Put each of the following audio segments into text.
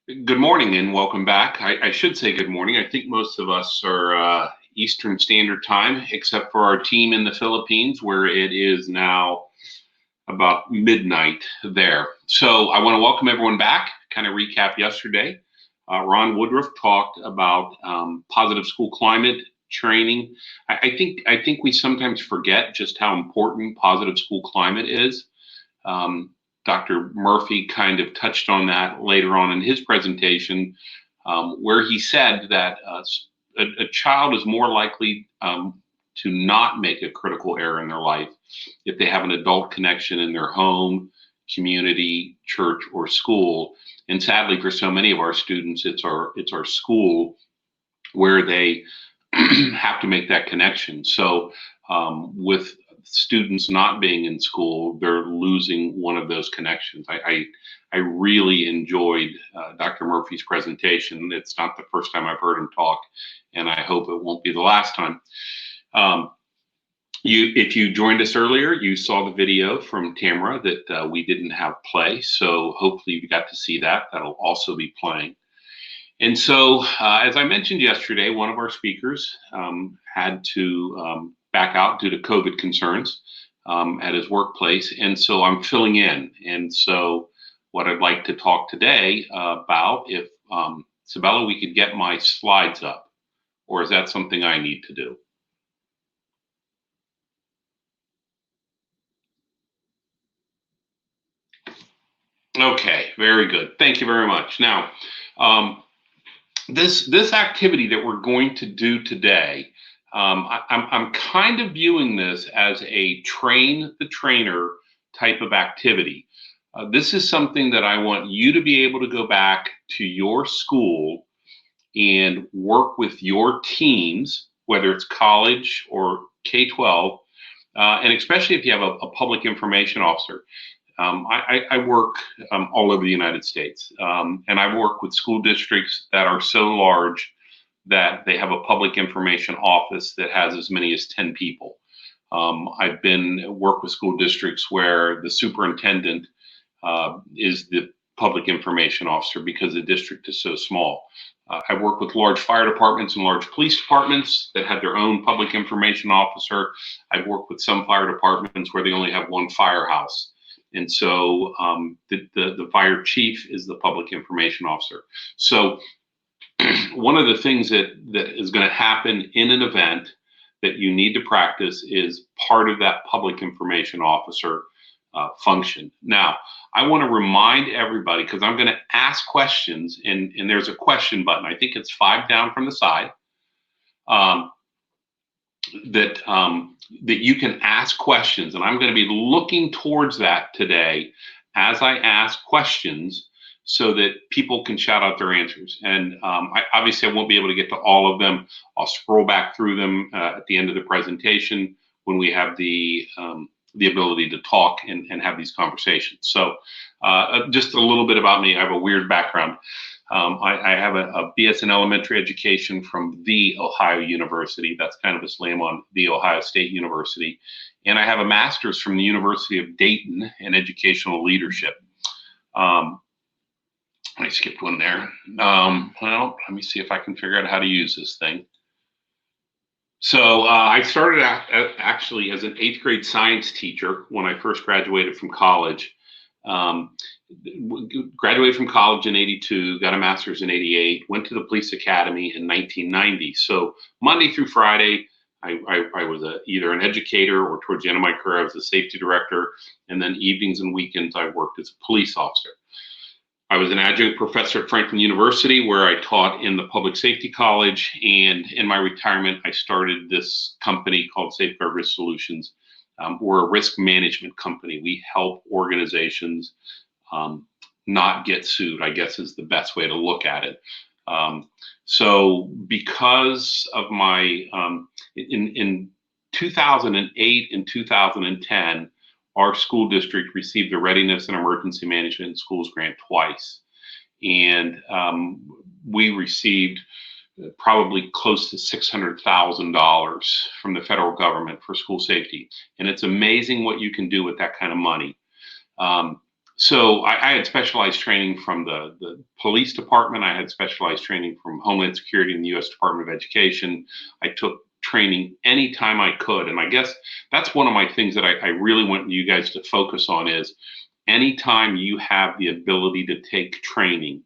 Good morning and welcome back. I should say good morning. I think most of us are Eastern Standard Time, except for our team in the Philippines, where it is now about midnight there. So I want to welcome everyone back, kind of recap yesterday. Ron Woodruff talked about positive school climate training. I think we sometimes forget just how important positive school climate is. Um, Dr. Murphy kind of touched on that later on in his presentation, where he said that a child is more likely to not make a critical error in their life if they have an adult connection in their home, community, church, or school. And sadly, for so many of our students, it's our school where they have to make that connection. So with students not being in school, they're losing one of those connections. I really enjoyed Dr. Murphy's presentation. It's not the first time I've heard him talk, and I hope it won't be the last time. Um, if you joined us earlier, you saw the video from Tamara that we didn't have play, so hopefully you got to see that. That'll also be playing. And so, as I mentioned yesterday, one of our speakers had to back out due to COVID concerns at his workplace. And so I'm filling in. And so, what I'd like to talk today about, if Sabella, we could get my slides up, or is that something I need to do? Okay, very good. Thank you very much. Now, this activity that we're going to do today, I'm kind of viewing this as a train the trainer type of activity. This is something that I want you to be able to go back to your school and work with your teams, whether it's college or K-12, and especially if you have a public information officer. I work all over the United States, and I work with school districts that are so large that they have a public information office that has as many as 10 people. I've been work with school districts where the superintendent is the public information officer because the district is so small. I work with large fire departments and large police departments that have their own public information officer. I've worked with some fire departments where they only have one firehouse. And so the fire chief is the public information officer. So one of the things that is going to happen in an event that you need to practice is part of that public information officer function. Now, I want to remind everybody, because I'm going to ask questions, and there's a question button. I think it's 5 down from the side. That you can ask questions, and I'm going to be looking towards that today as I ask questions so that people can shout out their answers. And obviously I won't be able to get to all of them. I'll scroll back through them at the end of the presentation when we have the ability to talk and have these conversations. So just a little bit about me. I have a weird background. I have a BS in elementary education from The Ohio University. That's kind of a slam on The Ohio State University. And I have a master's from the University of Dayton in educational leadership. I skipped one there. Well, let me see if I can figure out how to use this thing. So I started out actually as an 8th grade science teacher when I first graduated from college. Graduated from college in 82, got a master's in 88, went to the police academy in 1990. So Monday through Friday, I was either an educator or towards the end of my career, I was a safety director. And then evenings and weekends, I worked as a police officer. I was an adjunct professor at Franklin University where I taught in the public safety college. And in my retirement, I started this company called Safeguard Risk Solutions. We're a risk management company. We help organizations not get sued, I guess is the best way to look at it. So because of my, in 2008 and 2010, our school district received the Readiness and Emergency Management in Schools grant twice. And we received probably close to $600,000 from the federal government for school safety. And it's amazing what you can do with that kind of money. So I had specialized training from the police department. I had specialized training from Homeland Security and the U.S. Department of Education. I took training anytime I could. And I guess that's one of my things that I really want you guys to focus on is anytime you have the ability to take training,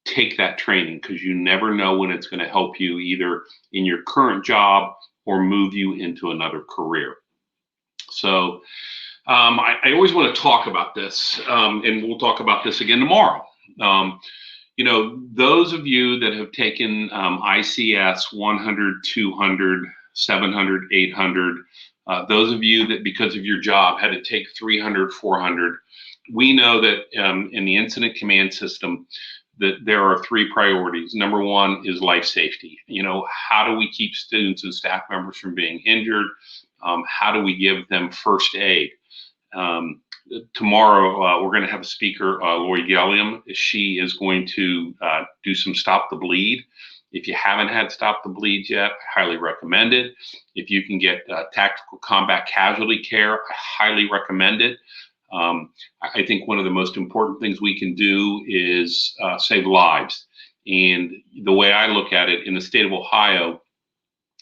take that training, because you never know when it's going to help you either in your current job or move you into another career. So I always want to talk about this, and we'll talk about this again tomorrow. Those of you that have taken ICS 100, 200, 700, 800, those of you that because of your job had to take 300, 400, we know that in the incident command system, that there are three priorities. Number one is life safety. How do we keep students and staff members from being injured? How do we give them first aid? Tomorrow, we're going to have a speaker, Lori Gilliam. She is going to do some Stop the Bleed. If you haven't had Stop the Bleed yet, I highly recommend it. If you can get tactical combat casualty care, I highly recommend it. I think one of the most important things we can do is save lives. And the way I look at it, in the state of Ohio,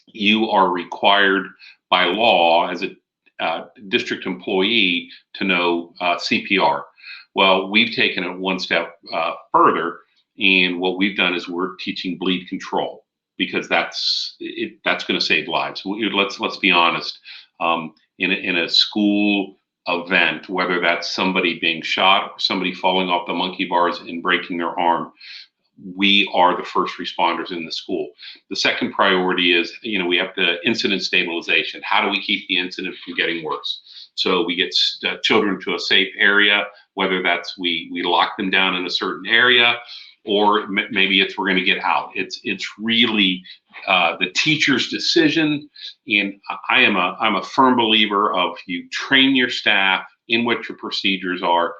you are required by law as a district employee to know CPR. Well, we've taken it one step further, and what we've done is we're teaching bleed control, because that's going to save lives. Let's be honest. In a school event, whether that's somebody being shot or somebody falling off the monkey bars and breaking their arm, we are the first responders in the school. The second priority is, we have the incident stabilization. How do we keep the incident from getting worse? So we get children to a safe area, whether that's we lock them down in a certain area, or maybe it's we're going to get out. It's really the teacher's decision. And I'm a firm believer of you train your staff in what your procedures are,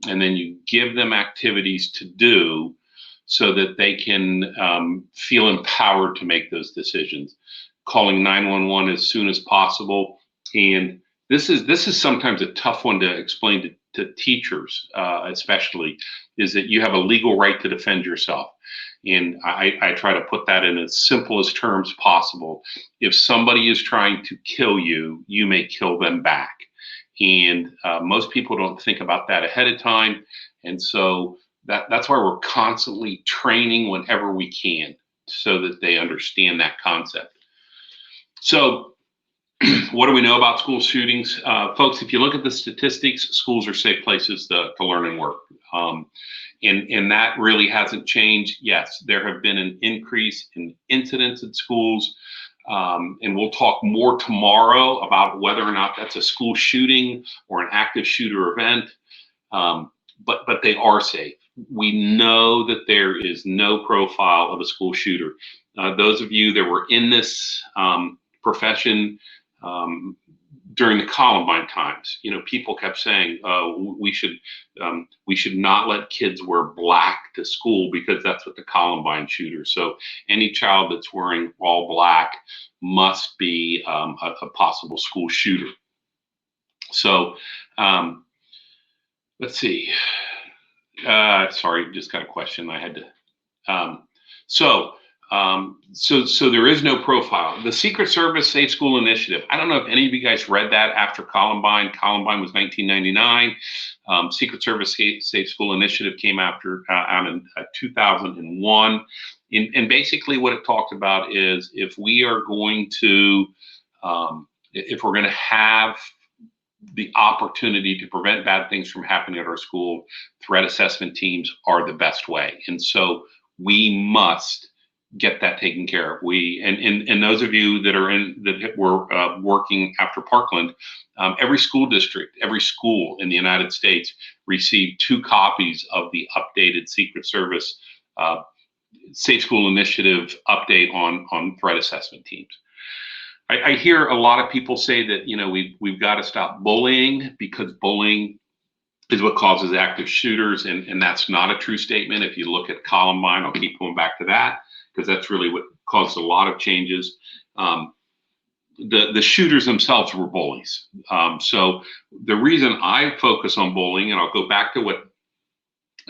and then you give them activities to do so that they can feel empowered to make those decisions. Calling 911 as soon as possible. And this is sometimes a tough one to explain to teachers, especially, is that you have a legal right to defend yourself. And I try to put that in as simple as terms possible. If somebody is trying to kill you, you may kill them back. And most people don't think about that ahead of time. And so that's why we're constantly training whenever we can, so that they understand that concept. So what do we know about school shootings? Folks, if you look at the statistics, schools are safe places to learn and work. And that really hasn't changed. Yes, there have been an increase in incidents at schools. And we'll talk more tomorrow about whether or not that's a school shooting or an active shooter event. But they are safe. We know that there is no profile of a school shooter. Those of you that were in this profession during the Columbine times, people kept saying we should not let kids wear black to school because that's what the Columbine shooters. So any child that's wearing all black must be a possible school shooter. So let's see. Sorry, just got a question. I had to. So there is no profile. The Secret Service Safe School Initiative. I don't know if any of you guys read that after Columbine. Columbine was 1999. Secret Service Safe School Initiative came out in 2001. And basically what it talked about is if we're going to have the opportunity to prevent bad things from happening at our school, threat assessment teams are the best way. And so we must get that taken care of. And those of you that were working after Parkland, every school district, every school in the United States received 2 copies of the updated Secret Service Safe School Initiative update on threat assessment teams. I hear a lot of people say that we've got to stop bullying because bullying is what causes active shooters, and that's not a true statement. If you look at Columbine, I'll keep going back to that because that's really what caused a lot of changes. the shooters themselves were bullies. So the reason I focus on bullying, and I'll go back to what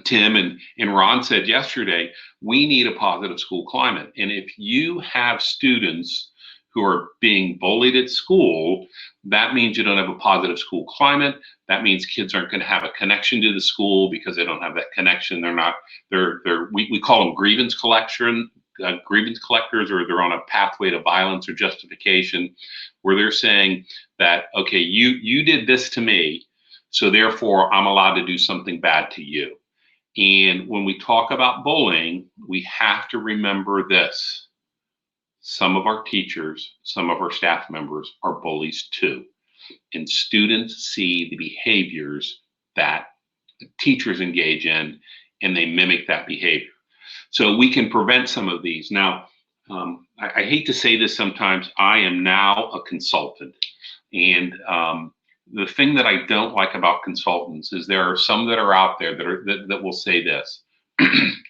Tim and Ron said yesterday, we need a positive school climate. And if you have students who are being bullied at school, that means you don't have a positive school climate. That means kids aren't going to have a connection to the school because they don't have that connection. We call them grievance collectors, or they're on a pathway to violence or justification, where they're saying that, okay, you did this to me, so therefore I'm allowed to do something bad to you. And when we talk about bullying, we have to remember this. Some of our teachers, some of our staff members are bullies too. And students see the behaviors that teachers engage in, and they mimic that behavior. So we can prevent some of these. Now, I hate to say this sometimes, I am now a consultant. And the thing that I don't like about consultants is there are some that are out there that will say this.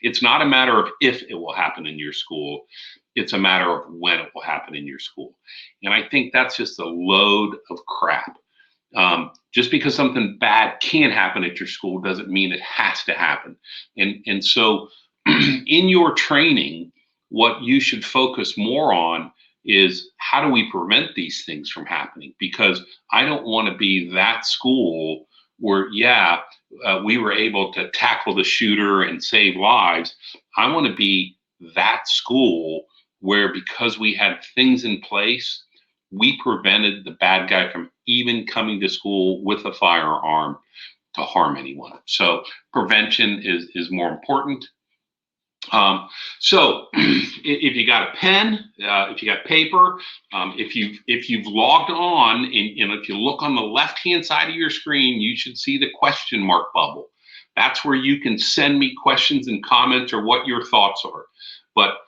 It's not a matter of if it will happen in your school. It's a matter of when it will happen in your school. And I think that's just a load of crap. Just because something bad can happen at your school doesn't mean it has to happen. And so in your training, what you should focus more on is how do we prevent these things from happening? Because I don't want to be that school where, we were able to tackle the shooter and save lives. I want to be that school where, because we had things in place, we prevented the bad guy from even coming to school with a firearm to harm anyone. So prevention is more important. So if you got a pen, if you got paper, if you've logged on, and if you look on the left-hand side of your screen, you should see the question mark bubble. That's where you can send me questions and comments or what your thoughts are. But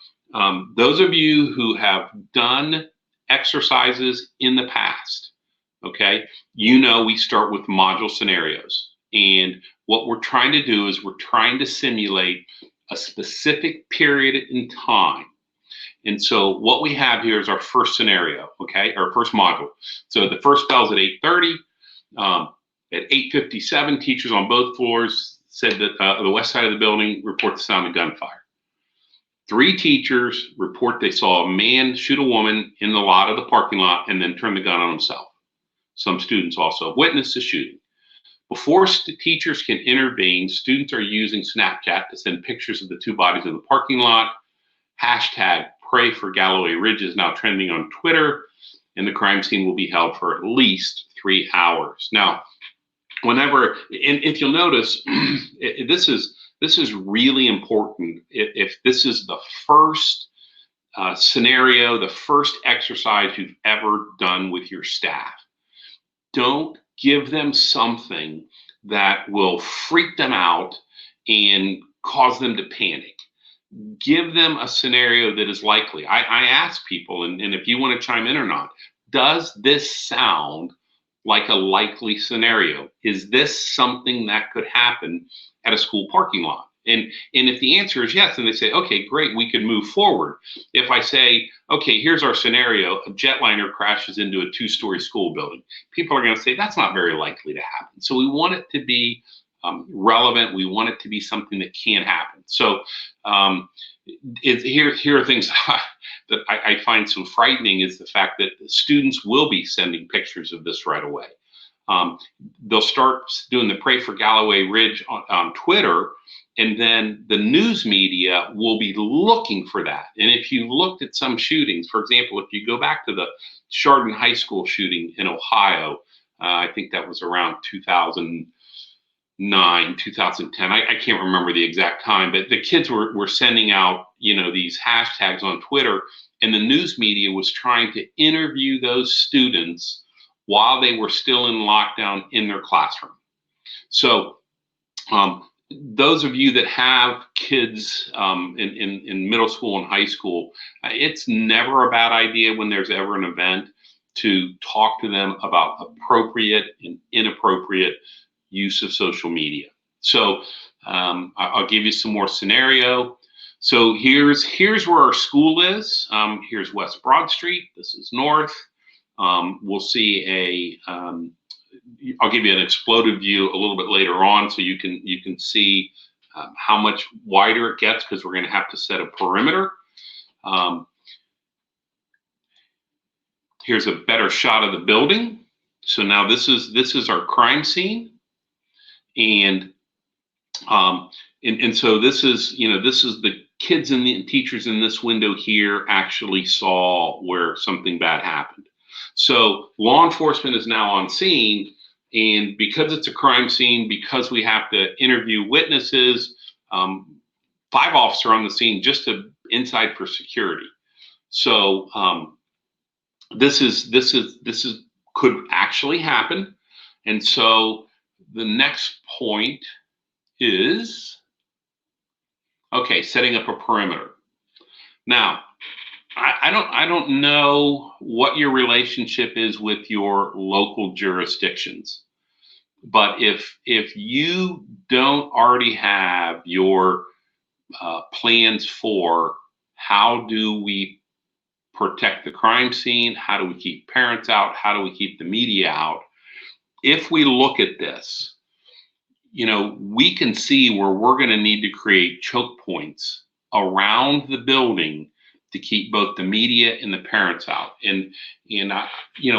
those of you who have done exercises in the past, okay, we start with module scenarios. And what we're trying to do is we're trying to simulate a specific period in time. And so what we have here is our first scenario, okay, our first module. So the first bell's at 8:30. At 8:57, teachers on both floors said that the west side of the building report the sound of gunfire. 3 teachers report they saw a man shoot a woman in the lot of the parking lot and then turn the gun on himself. Some students also witnessed the shooting. Before teachers can intervene, students are using Snapchat to send pictures of the 2 bodies in the parking lot. Hashtag Pray for Galloway Ridge is now trending on Twitter, and the crime scene will be held for at least 3 hours. Now, and if you'll notice, this is really important. If this is the first scenario, the first exercise you've ever done with your staff, don't give them something that will freak them out and cause them to panic. Give them a scenario that is likely. I ask people, and if you want to chime in or not, does this sound like a likely scenario? Is this something that could happen at a school parking lot? And if the answer is yes, then they say, okay, great, we can move forward. If I say, okay, here's our scenario, a jetliner crashes into a 2-story school building, people are going to say that's not very likely to happen. So we want it to be relevant. We want it to be something that can happen. So here are things that I find so frightening, is the fact that the students will be sending pictures of this right away. They'll start doing the Pray for Galloway Ridge on Twitter, and then the news media will be looking for that. And if you looked at some shootings, for example, if you go back to the Chardon High School shooting in Ohio, I think that was around 2009, 2010. I can't remember the exact time, but the kids were sending out, these hashtags on Twitter, and the news media was trying to interview those students while they were still in lockdown in their classroom. So those of you that have kids in middle school and high school, it's never a bad idea when there's ever an event to talk to them about appropriate and inappropriate use of social media. So I'll give you some more scenario. So here's where our school is. Here's West Broad Street. This is north. We'll see I'll give you an exploded view a little bit later on, so you can see how much wider it gets, because we're going to have to set a perimeter. Here's a better shot of the building. So now this is our crime scene, and so this is the kids and the teachers in this window here actually saw where something bad happened. So law enforcement is now on scene, and because it's a crime scene, because we have to interview witnesses, 5 officers on the scene just inside for security. So this could actually happen, and so the next point is, okay, setting up a perimeter. Now, I don't know what your relationship is with your local jurisdictions, but if you don't already have your plans for how do we protect the crime scene, how do we keep parents out, how do we keep the media out, if we look at this, we can see where we're going to need to create choke points around the building to keep both the media and the parents out. And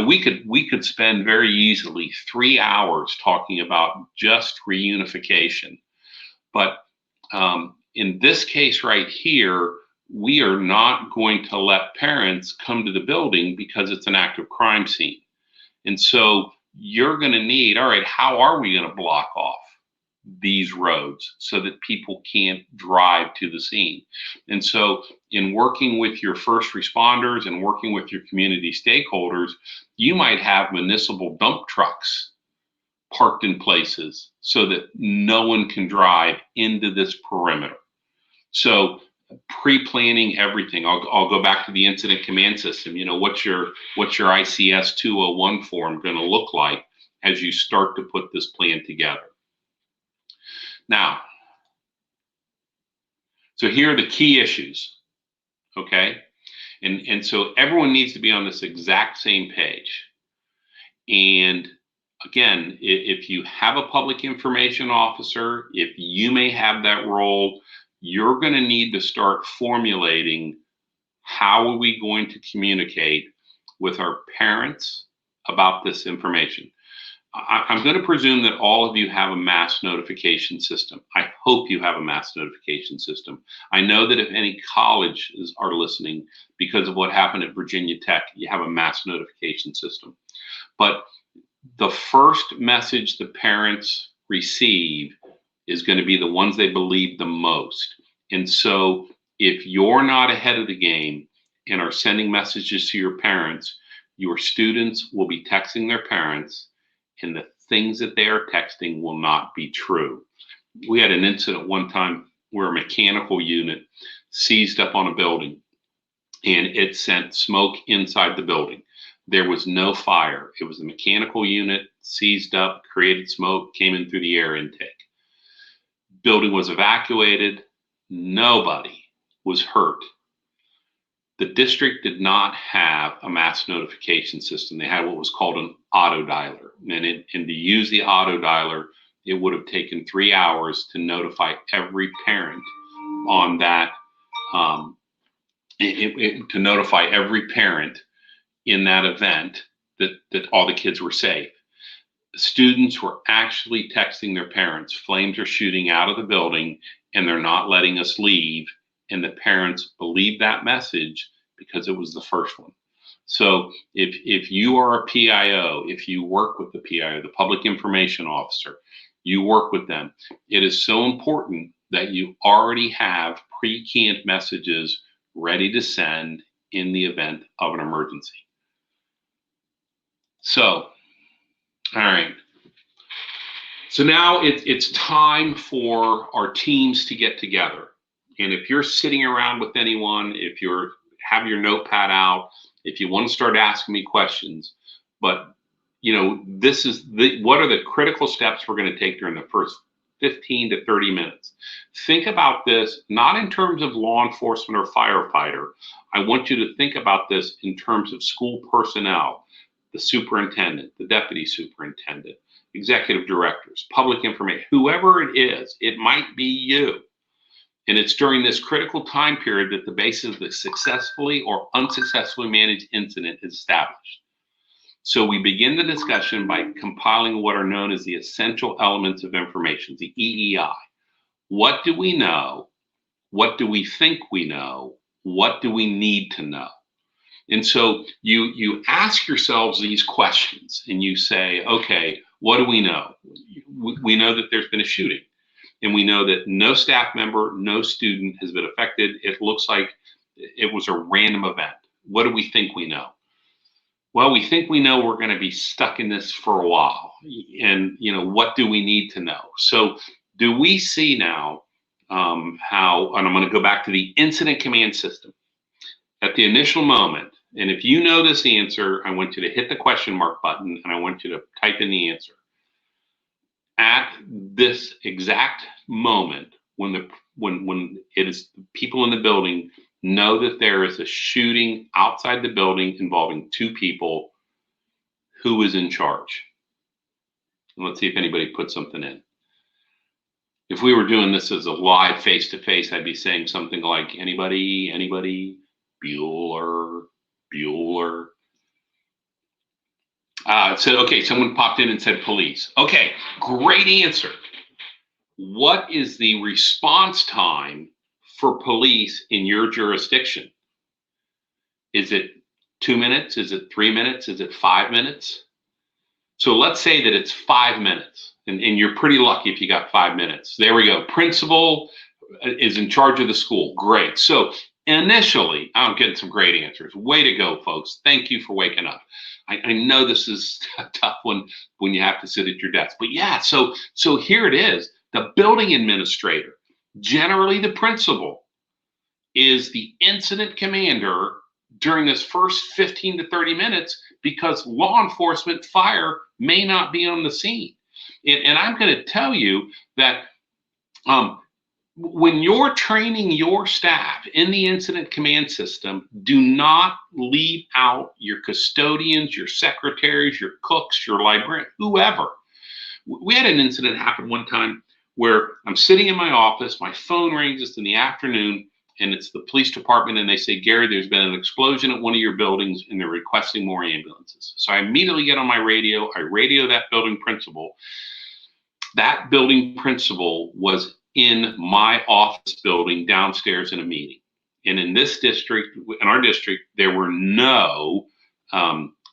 we could spend very easily 3 hours talking about just reunification. But in this case right here, we are not going to let parents come to the building because it's an active crime scene. And so you're going to need, all right, how are we going to block off these roads so that people can't drive to the scene? And so in working with your first responders and working with your community stakeholders, you might have municipal dump trucks parked in places so that no one can drive into this perimeter. So pre-planning everything. I'll go back to the incident command system. What's your ICS 201 form going to look like as you start to put this plan together? Now, so here are the key issues, okay? And so everyone needs to be on this exact same page. And again, if you have a public information officer, if you may have that role, you're going to need to start formulating how are we going to communicate with our parents about this information. I'm going to presume that all of you have a mass notification system. I hope you have a mass notification system. I know that if any colleges are listening, because of what happened at Virginia Tech, you have a mass notification system. But the first message the parents receive is going to be the ones they believe the most. And so if you're not ahead of the game and are sending messages to your parents, your students will be texting their parents, and the things that they are texting will not be true. We had an incident one time where a mechanical unit seized up on a building, and it sent smoke inside the building. There was no fire. It was a mechanical unit, seized up, created smoke, came in through the air intake. Building was evacuated. Nobody was hurt. The district did not have a mass notification system. They had what was called an auto dialer. And to use the auto dialer, it would have taken 3 hours to notify every parent on that, to notify every parent in that event that all the kids were safe. Students were actually texting their parents, flames are shooting out of the building and they're not letting us leave. And the parents believed that message because it was the first one. So if you are a PIO, if you work with the PIO, the public information officer, you work with them, it is so important that you already have pre-canned messages ready to send in the event of an emergency. So, all right. So now it's time for our teams to get together. And if you're sitting around with anyone, if you have your notepad out, if you want to start asking me questions, but this is what are the critical steps we're going to take during the first 15 to 30 minutes. Think about this, not in terms of law enforcement or firefighter. I want you to think about this in terms of school personnel. the superintendent, the deputy superintendent, executive directors, public information, whoever it is, it might be you. And it's during this critical time period that the basis of the successfully or unsuccessfully managed incident is established. So we begin the discussion by compiling what are known as the essential elements of information, the EEI. What do we know? What do we think we know? What do we need to know? And so you ask yourselves these questions and you say, okay, what do we know? We know that there's been a shooting, and we know that no staff member, no student has been affected. It looks like it was a random event. What do we think we know? Well, we think we know we're going to be stuck in this for a while. And, what do we need to know? So do we see now how, and I'm going to go back to the incident command system. At the initial moment, and if you know this answer, I want you to hit the question mark button and I want you to type in the answer. At this exact moment, when it is people in the building know that there is a shooting outside the building involving two people, who is in charge? And let's see if anybody put something in. If we were doing this as a live face-to-face, I'd be saying something like, anybody, Bueller. Okay, someone popped in and said police. Okay, great answer. What is the response time for police in your jurisdiction? Is it 2 minutes? Is it 3 minutes? Is it 5 minutes? So let's say that it's 5 minutes, and you're pretty lucky if you got 5 minutes. There we go. Principal is in charge of the school. Great. So initially, I'm getting some great answers. Way to go, folks. Thank you for waking up. I know this is a tough one when you have to sit at your desk. But yeah, so here it is. The building administrator, generally the principal, is the incident commander during this first 15 to 30 minutes because law enforcement, fire may not be on the scene. And I'm going to tell you that when you're training your staff in the incident command system, do not leave out your custodians, your secretaries, your cooks, your librarians, whoever. We had an incident happen one time where I'm sitting in my office, my phone rings, it's in the afternoon, and it's the police department, and they say, Gary, there's been an explosion at one of your buildings, and they're requesting more ambulances. So I immediately get on my radio, I radio that building principal. That building principal was in my office building downstairs in a meeting. And in this district, in our district, there were no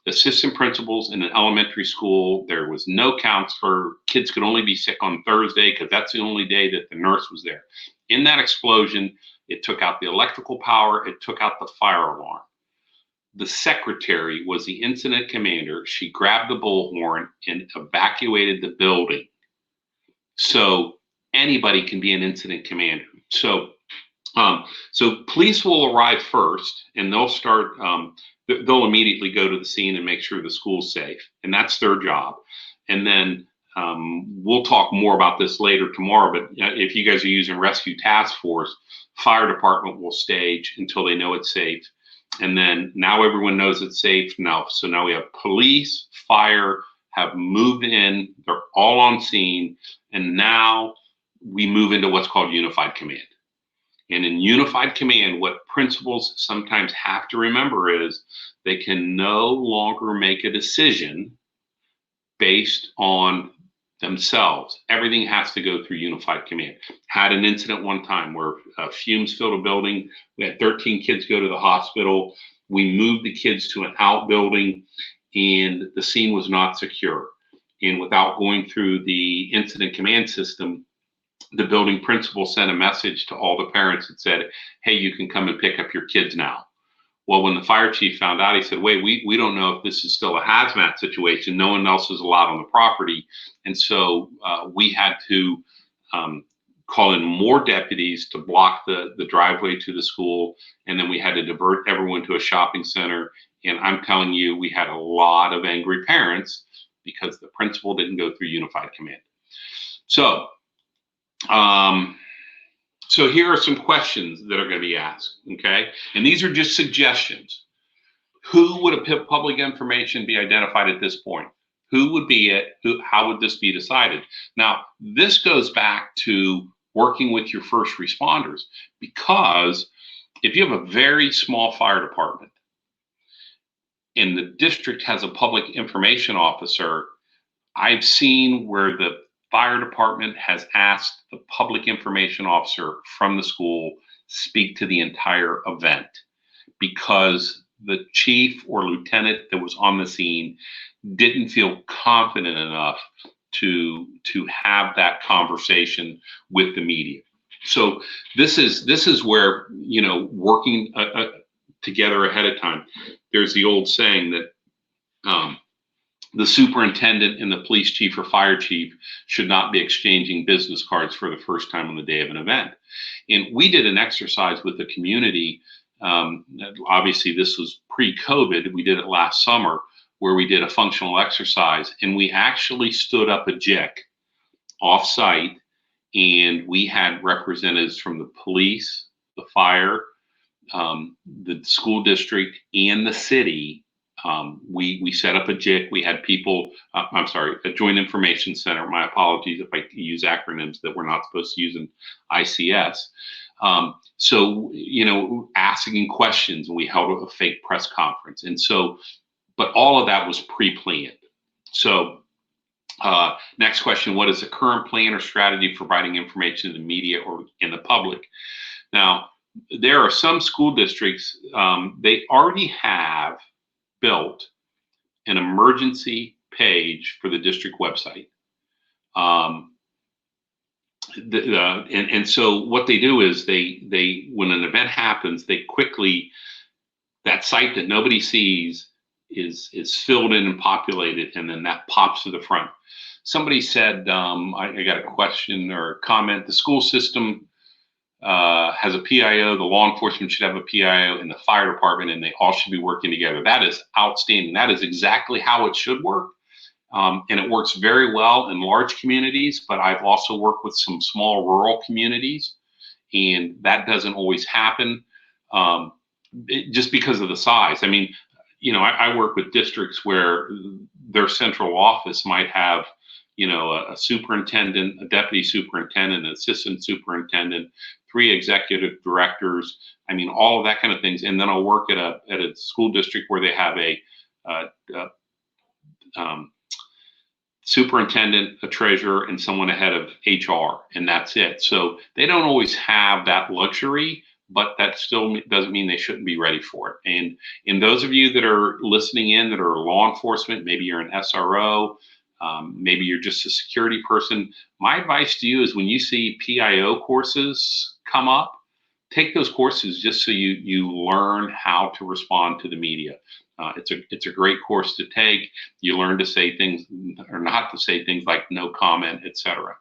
assistant principals in an elementary school. There was no counselor. Kids could only be sick on Thursday because that's the only day that the nurse was there. In that explosion, it took out the electrical power. It took out the fire alarm. The secretary was the incident commander. She grabbed the bullhorn and evacuated the building. So anybody can be an incident commander. So police will arrive first, and they'll start. They'll immediately go to the scene and make sure the school's safe, and that's their job. And then we'll talk more about this later tomorrow. But if you guys are using Rescue Task Force, fire department will stage until they know it's safe, and then now everyone knows it's safe. Now we have police, fire have moved in. They're all on scene, and now we move into what's called unified command. And in unified command, what principals sometimes have to remember is they can no longer make a decision based on themselves. Everything has to go through unified command. Had an incident one time where fumes filled a building. We had 13 kids go to the hospital. We moved the kids to an outbuilding, and the scene was not secure. And without going through the incident command system, the building principal sent a message to all the parents that said, hey, you can come and pick up your kids now. Well, when the fire chief found out, he said, wait, we don't know if this is still a hazmat situation. No one else is allowed on the property. And so we had to call in more deputies to block the driveway to the school. And then we had to divert everyone to a shopping center. And I'm telling you, we had a lot of angry parents because the principal didn't go through unified command. So here are some questions that are going to be asked, okay? And these are just suggestions. Who would a public information be identified at this point? Who would be it? How would this be decided? Now, this goes back to working with your first responders, because if you have a very small fire department and the district has a public information officer, I've seen where the fire department has asked the public information officer from the school speak to the entire event, because the chief or lieutenant that was on the scene didn't feel confident enough to have that conversation with the media. So this is where, working together ahead of time. There's the old saying that the superintendent and the police chief or fire chief should not be exchanging business cards for the first time on the day of an event. And we did an exercise with the community. Obviously, this was pre-COVID. We did it last summer, where we did a functional exercise, and we actually stood up a JIC off-site, and we had representatives from the police, the fire, the school district, and the city. We set up a JIC. We had people, a Joint Information Center. My apologies if I use acronyms that we're not supposed to use in ICS. So, asking questions, and we held a fake press conference. And so, but all of that was pre-planned. So, next question, what is the current plan or strategy for providing information to the media or in the public? Now, there are some school districts, they already have built an emergency page for the district website. And so what they do is they when an event happens, they quickly, that site that nobody sees is filled in and populated, and then that pops to the front. Somebody said, I got a question or a comment, the school system has a PIO, the law enforcement should have a PIO, and the fire department, and they all should be working together. That is outstanding. That is exactly how it should work. And it works very well in large communities, but I've also worked with some small rural communities, and that doesn't always happen just because of the size. I mean, I work with districts where their central office might have, a superintendent, a deputy superintendent, an assistant superintendent, 3 executive directors. I mean, all of that kind of things. And then I'll work at a school district where they have a superintendent, a treasurer, and someone ahead of HR, and that's it. So they don't always have that luxury, but that still doesn't mean they shouldn't be ready for it. And those of you that are listening in that are law enforcement, maybe you're an SRO, maybe you're just a security person, my advice to you is when you see PIO courses come up, take those courses just so you learn how to respond to the media. It's a great course to take. You learn to say things or not to say things like no comment, etc.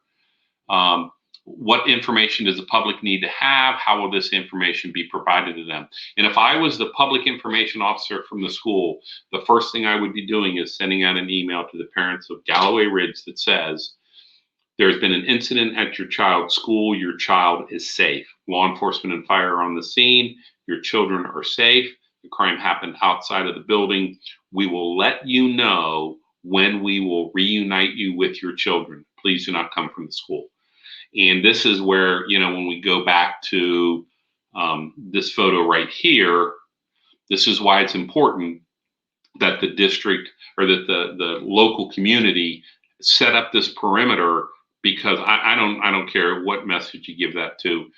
What information does the public need to have? How will this information be provided to them? And if I was the public information officer from the school, the first thing I would be doing is sending out an email to the parents of Galloway Ridge that says, there's been an incident at your child's school. Your child is safe. Law enforcement and fire are on the scene. Your children are safe. The crime happened outside of the building. We will let you know when we will reunite you with your children. Please do not come from the school. And this is where, when we go back to this photo right here, this is why it's important that the district or that the local community set up this perimeter, because I don't care what message you give that to.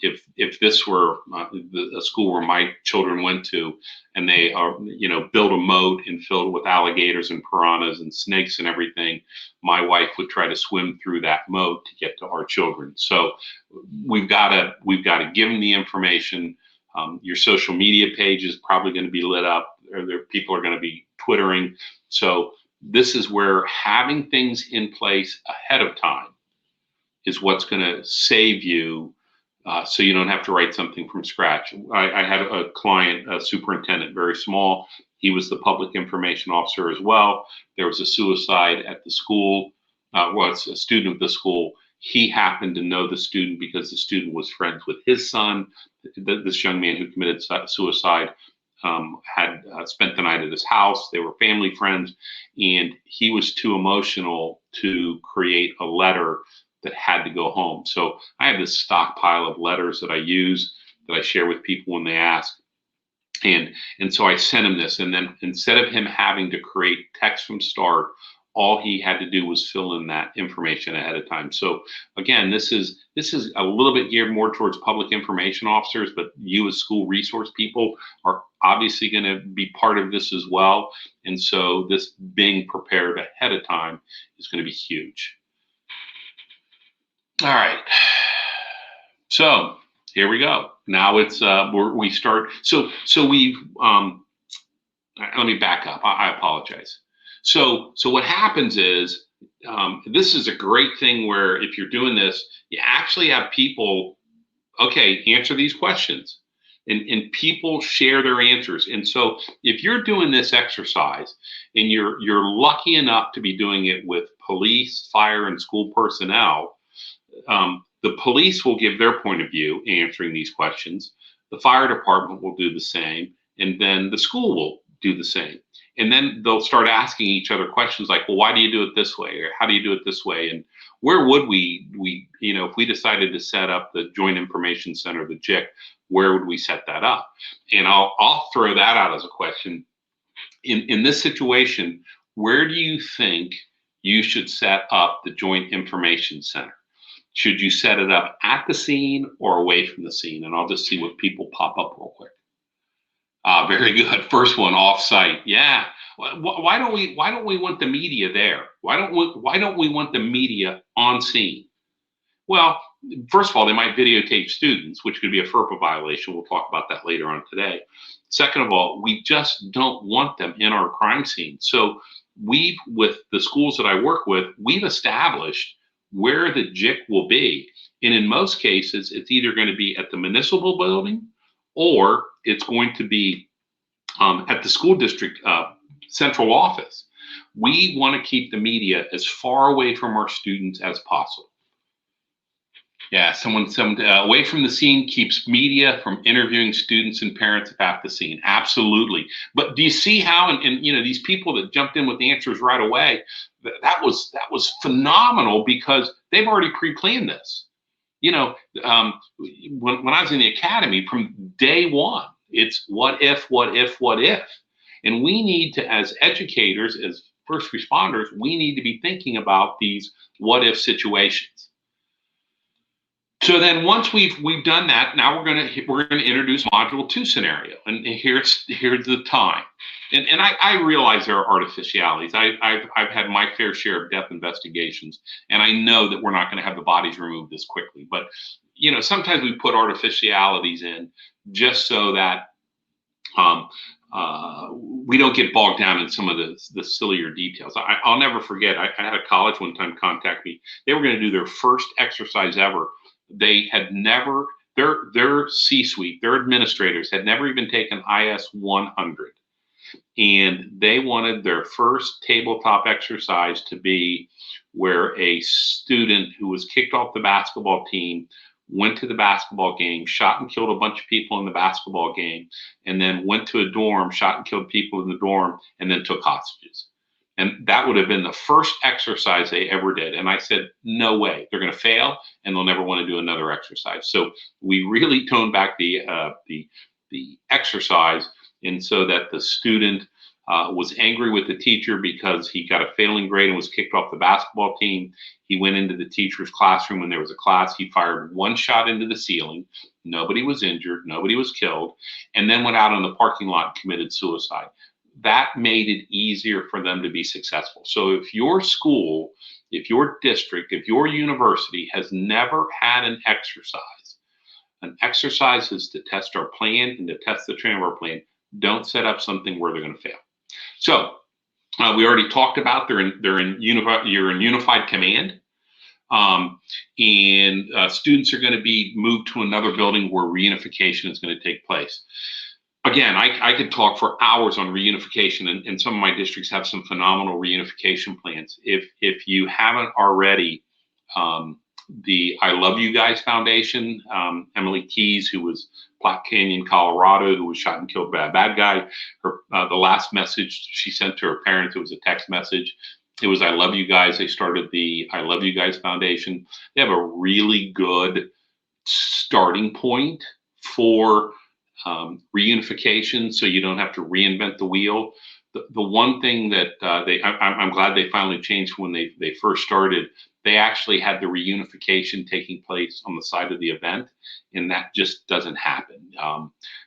If this were a school where my children went to, and they are, built a moat and filled with alligators and piranhas and snakes and everything, my wife would try to swim through that moat to get to our children. So we've got to give them the information. Your social media page is probably going to be lit up, or people are going to be twittering. So this is where having things in place ahead of time is what's going to save you. So you don't have to write something from scratch. I had a client, a superintendent, very small. He was the public information officer as well. There was a suicide at the school. Was a student of the school. He happened to know the student because the student was friends with his son, this young man who committed suicide. had spent the night at his house. They were family friends, and he was too emotional to create a letter that had to go home. So I have this stockpile of letters that I use, that I share with people when they ask. And so I sent him this, and then instead of him having to create text from start, all he had to do was fill in that information ahead of time. So again, this is a little bit geared more towards public information officers, but you as school resource people are obviously going to be part of this as well. And so this being prepared ahead of time is going to be huge. All right. So here we go. Now it's we start. So we've let me back up. I apologize. So what happens is this is a great thing where if you're doing this, you actually have people, okay, answer these questions, and people share their answers. And so if you're doing this exercise and you're lucky enough to be doing it with police, fire, and school personnel, the police will give their point of view answering these questions. The fire department will do the same, and then the school will do the same. And then they'll start asking each other questions like, well, why do you do it this way? Or how do you do it this way? And where would we if we decided to set up the Joint Information Center, the JIC, where would we set that up? And I'll throw that out as a question. In this situation, where do you think you should set up the Joint Information Center? Should you set it up at the scene or away from the scene? And I'll just see what people pop up real quick. Very good. First one, off-site. Yeah. Why don't we want the media there? Why don't we want the media on scene? Well, first of all, they might videotape students, which could be a FERPA violation. We'll talk about that later on today. Second of all, we just don't want them in our crime scene. So with the schools that I work with, we've established where the JIC will be. And in most cases, it's either going to be at the municipal building or it's going to be at the school district central office. We want to keep the media as far away from our students as possible. Yeah, someone away from the scene keeps media from interviewing students and parents at the scene. Absolutely. But do you see how, and these people that jumped in with the answers right away, that was phenomenal because they've already pre-planned this. When I was in the academy, from day one, it's what if. And we need to, as educators, as first responders, we need to be thinking about these what if situations. So then once we've done that, now we're going to introduce module 2 scenario, and here's the time. And I realize there are artificialities. I've had my fair share of death investigations, and I know that we're not going to have the bodies removed this quickly. But sometimes we put artificialities in just so that we don't get bogged down in some of the sillier details. I'll never forget. I had a college one time contact me. They were going to do their first exercise ever. They had never, their C-suite, their administrators had never even taken IS 100. And they wanted their first tabletop exercise to be where a student who was kicked off the basketball team went to the basketball game, shot and killed a bunch of people in the basketball game, and then went to a dorm, shot and killed people in the dorm, and then took hostages. And that would have been the first exercise they ever did. And I said, no way, they're going to fail, and they'll never want to do another exercise. So we really toned back the exercise, and so that the student was angry with the teacher because he got a failing grade and was kicked off the basketball team. He went into the teacher's classroom when there was a class. He fired one shot into the ceiling. Nobody was injured. Nobody was killed. And then went out on the parking lot and committed suicide. That made it easier for them to be successful. So if your school, if your district, if your university has never had an exercise is to test our plan and to test the training of our plan. Don't set up something where they're going to fail. So we already talked about you're in unified command, and students are going to be moved to another building where reunification is going to take place. Again, I could talk for hours on reunification, and some of my districts have some phenomenal reunification plans. If you haven't already the I Love You Guys Foundation. Emily Keys, who was Black Canyon, Colorado, who was shot and killed by a bad guy. The last message she sent to her parents, it was a text message. It was I Love You Guys. They started the I Love You Guys Foundation. They have a really good starting point for reunification, so you don't have to reinvent the wheel. The one thing that I'm glad they finally changed when they first started. They actually had the reunification taking place on the side of the event, and that just doesn't happen.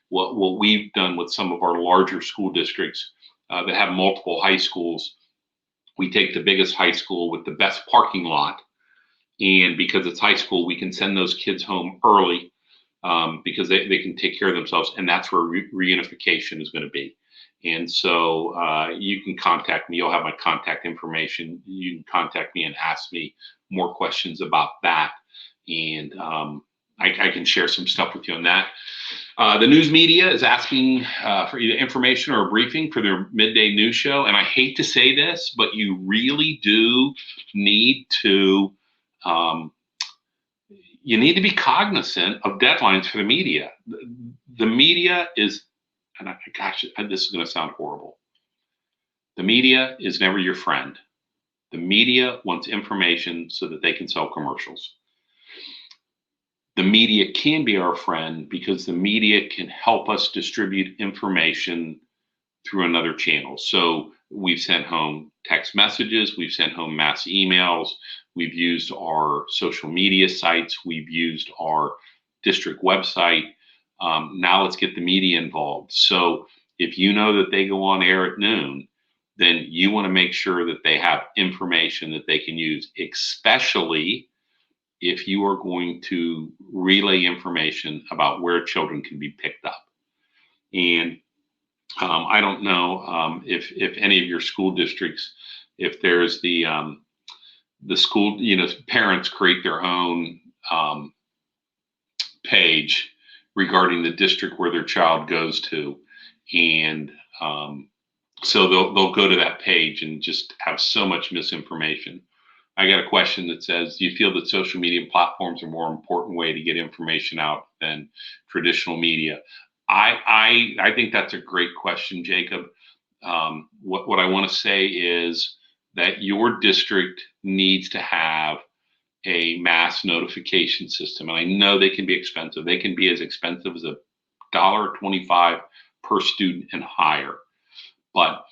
What we've done with some of our larger school districts that have multiple high schools, we take the biggest high school with the best parking lot, and because it's high school, we can send those kids home early because they can take care of themselves, and that's where reunification is going to be. And so you can contact me. You'll have my contact information. You can contact me and ask me more questions about that. And I can share some stuff with you on that. The news media is asking for either information or a briefing for their midday news show. And I hate to say this, but you really do need to be cognizant of deadlines for the media. The media is, and gosh, this is going to sound horrible. The media is never your friend. The media wants information so that they can sell commercials. The media can be our friend because the media can help us distribute information through another channel. So we've sent home text messages, we've sent home mass emails, we've used our social media sites, we've used our district website. Now let's get the media involved. So if you know that they go on air at noon, then you want to make sure that they have information that they can use, especially if you are going to relay information about where children can be picked up. And I don't know if any of your school districts, if there's the school, parents create their own page regarding the district where their child goes to, and so they'll go to that page and just have so much misinformation. I got a question that says, do you feel that social media platforms are a more important way to get information out than traditional media? I think that's a great question, Jacob. What I want to say is that your district needs to have a mass notification system. And I know they can be expensive. They can be as expensive as $1.25 per student and higher. But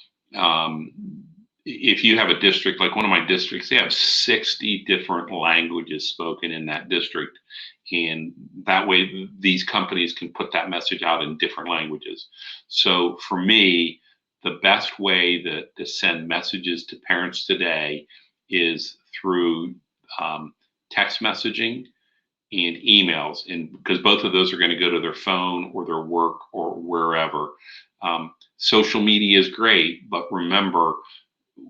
if you have a district, like one of my districts, they have 60 different languages spoken in that district. And that way, these companies can put that message out in different languages. So for me, the best way to send messages to parents today is through text messaging and emails, and because both of those are going to go to their phone or their work or wherever. Social media is great, but remember,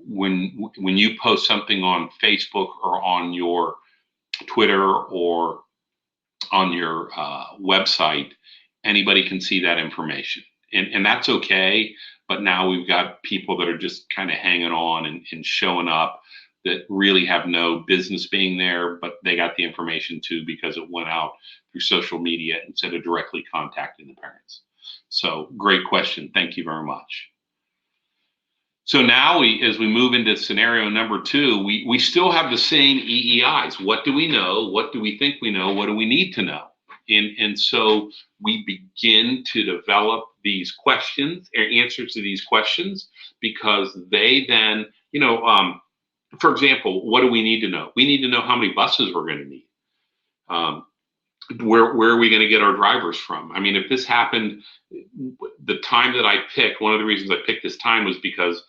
when you post something on Facebook or on your Twitter or on your website, anybody can see that information, and that's okay. But now we've got people that are just kind of hanging on and showing up that really have no business being there, but they got the information too because it went out through social media instead of directly contacting the parents. So great question. Thank you very much. So now as we move into scenario number 2, we still have the same EEIs. What do we know? What do we think we know? What do we need to know? And so we begin to develop these questions or answers to these questions, because they then, for example, what do we need to know? We need to know how many buses we're going to need. Where are we going to get our drivers from? I mean, if this happened, the time that I picked, one of the reasons I picked this time was because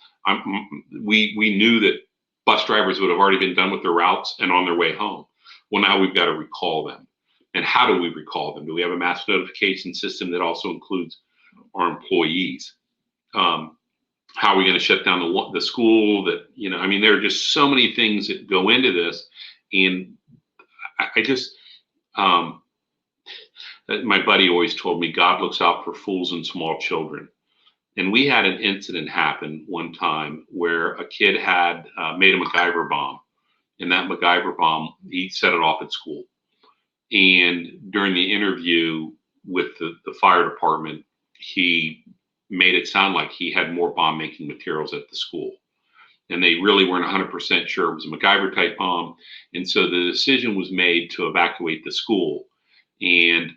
we knew that bus drivers would have already been done with their routes and on their way home. Well, now we've got to recall them. And how do we recall them? Do we have a mass notification system that also includes our employees? How are we going to shut down the school? That, there are just so many things that go into this. And I just, my buddy always told me, God looks out for fools and small children. And we had an incident happen one time where a kid had made a MacGyver bomb. and that MacGyver bomb, he set it off at school. And during the interview with the fire department, he made it sound like he had more bomb making materials at the school. And they really weren't 100% sure it was a MacGyver type bomb. And so the decision was made to evacuate the school. And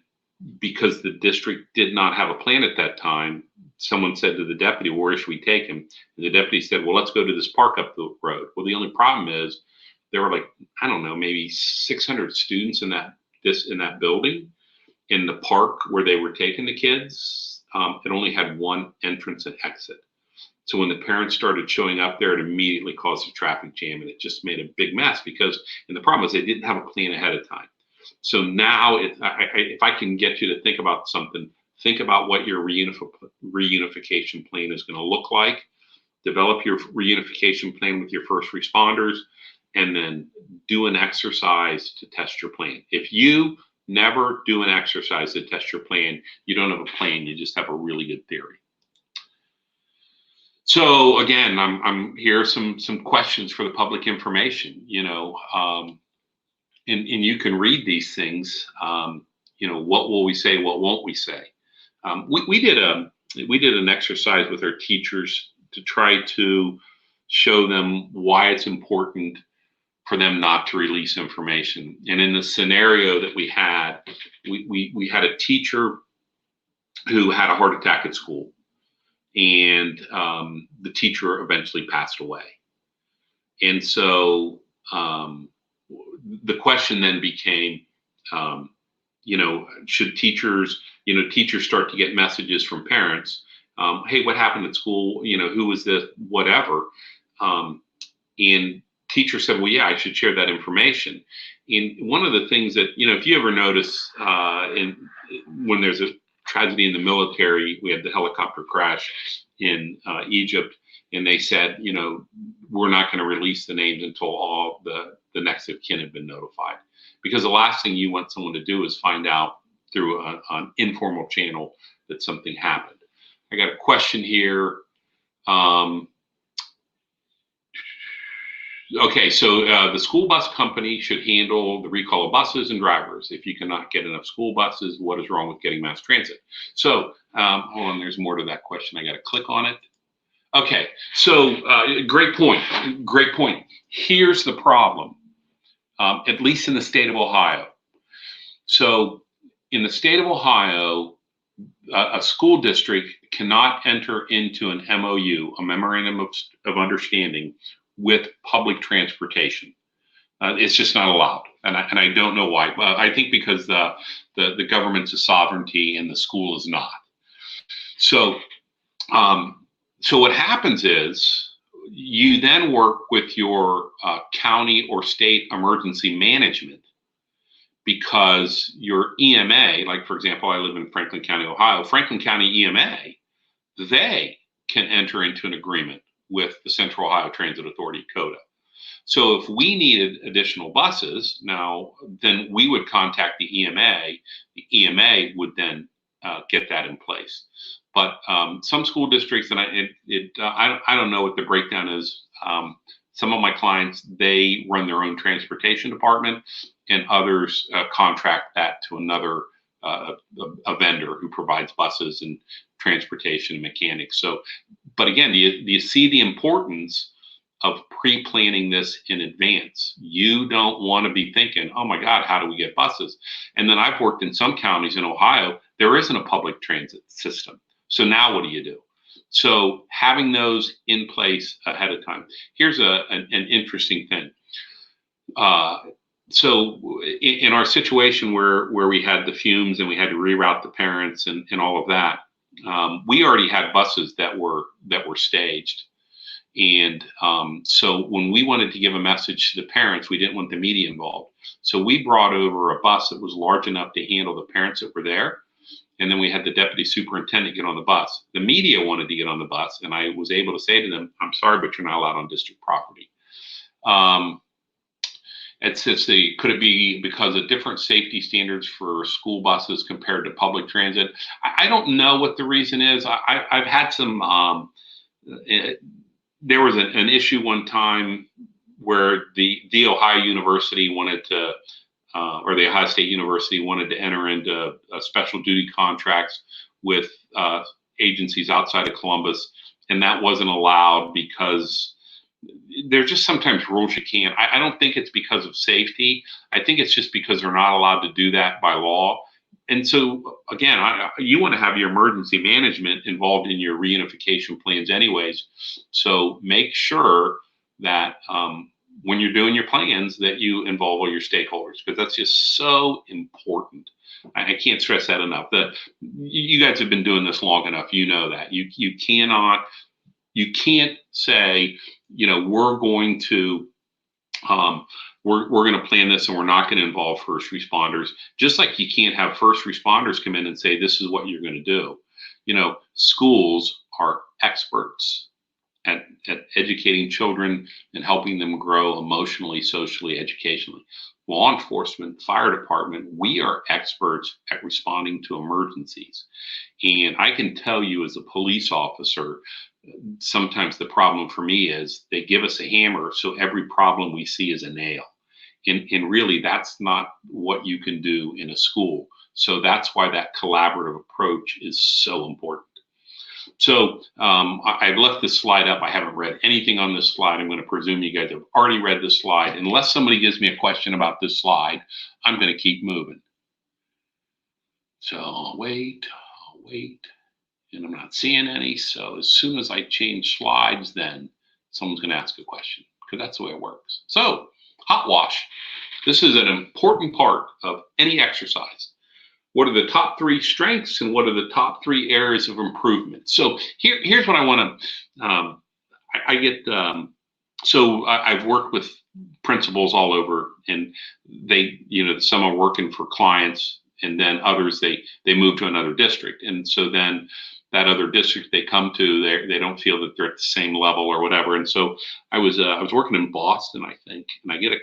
because the district did not have a plan at that time, someone said to the deputy, well, where should we take him? And the deputy said, well, let's go to this park up the road. Well, the only problem is there were like, I don't know, maybe 600 students in that building. In the park where they were taking the kids, it only had one entrance and exit. So when the parents started showing up there, it immediately caused a traffic jam, and it just made a big mess and the problem is they didn't have a plan ahead of time. So now if I can get you to think about something, think about what your reunification plan is going to look like, develop your reunification plan with your first responders, and then do an exercise to test your plan. If you never do an exercise to test your plan, you don't have a plan, you just have a really good theory. So again, I'm here some questions for the public information, and you can read these things. What will we say? What won't we say? We did an exercise with our teachers to try to show them why it's important for them not to release information. And in the scenario that we had a teacher who had a heart attack at school, and the teacher eventually passed away. And so the question then became, should teachers start to get messages from parents? Hey, what happened at school? Who was this? Whatever. And teacher said, well, yeah, I should share that information. And one of the things that, if you ever notice when there's a tragedy in the military, we had the helicopter crash in Egypt, and they said, we're not going to release the names until all the next of kin have been notified. Because the last thing you want someone to do is find out through an informal channel that something happened. I got a question here. Okay, so the school bus company should handle the recall of buses and drivers. If you cannot get enough school buses, what is wrong with getting mass transit? So hold on, there's more to that question. I got to click on it. Okay, so great point. Great point. Here's the problem, at least in the state of Ohio. So in the state of Ohio, a school district cannot enter into an MOU, a memorandum of understanding, with public transportation. It's just not allowed, and I don't know why. I think because the government's a sovereignty and the school is not. So what happens is you then work with your county or state emergency management, because your EMA, like for example, I live in Franklin County, Ohio. Franklin County EMA, they can enter into an agreement with the Central Ohio Transit Authority, COTA. So if we needed additional buses, then we would contact the EMA. The EMA would then get that in place. But some school districts, and I don't know what the breakdown is. Some of my clients, they run their own transportation department, and others contract that to another a vendor who provides buses and transportation and mechanics. So, but again, do you see the importance of pre-planning this in advance? You don't want to be thinking, oh my God, how do we get buses? And then I've worked in some counties in Ohio, there isn't a public transit system. So now what do you do? So having those in place ahead of time. Here's an interesting thing. So in our situation where we had the fumes and we had to reroute the parents and all of that, we already had buses that were staged. And so when we wanted to give a message to the parents, we didn't want the media involved. So we brought over a bus that was large enough to handle the parents that were there. And then we had the deputy superintendent get on the bus. The media wanted to get on the bus, and I was able to say to them, I'm sorry, but you're not allowed on district property. Could it be because of different safety standards for school buses compared to public transit? I don't know what the reason is. I've had some, there was an issue one time where the Ohio University wanted to, or the Ohio State University wanted to enter into special duty contracts with agencies outside of Columbus, and that wasn't allowed because there's just sometimes rules you can't. I don't think it's because of safety. I think it's just because they're not allowed to do that by law. And so, again, you want to have your emergency management involved in your reunification plans anyways. So make sure that when you're doing your plans that you involve all your stakeholders, because that's just so important. I can't stress that enough. You guys have been doing this long enough. You know that. You can't say, we're going to we're going to plan this and we're not going to involve first responders. Just like you can't have first responders come in and say, this is what you're going to do. Schools are experts at educating children and helping them grow emotionally, socially, educationally. Law enforcement, fire department, we are experts at responding to emergencies. And I can tell you as a police officer, sometimes the problem for me is they give us a hammer, so every problem we see is a nail. And really, that's not what you can do in a school. So that's why that collaborative approach is so important. So I've left this slide up. I haven't read anything on this slide. I'm going to presume you guys have already read this slide. Unless somebody gives me a question about this slide, I'm going to keep moving. So I'll wait, and I'm not seeing any. So as soon as I change slides, then someone's going to ask a question, because that's the way it works. So hot wash. This is an important part of any exercise. What are the top 3 strengths and what are the top 3 areas of improvement? So here's what I want to, I've worked with principals all over, and they, some are working for clients, and then others, they move to another district. And so then that other district they come to, they don't feel that they're at the same level or whatever. And so I was working in Boston, I think, and I get a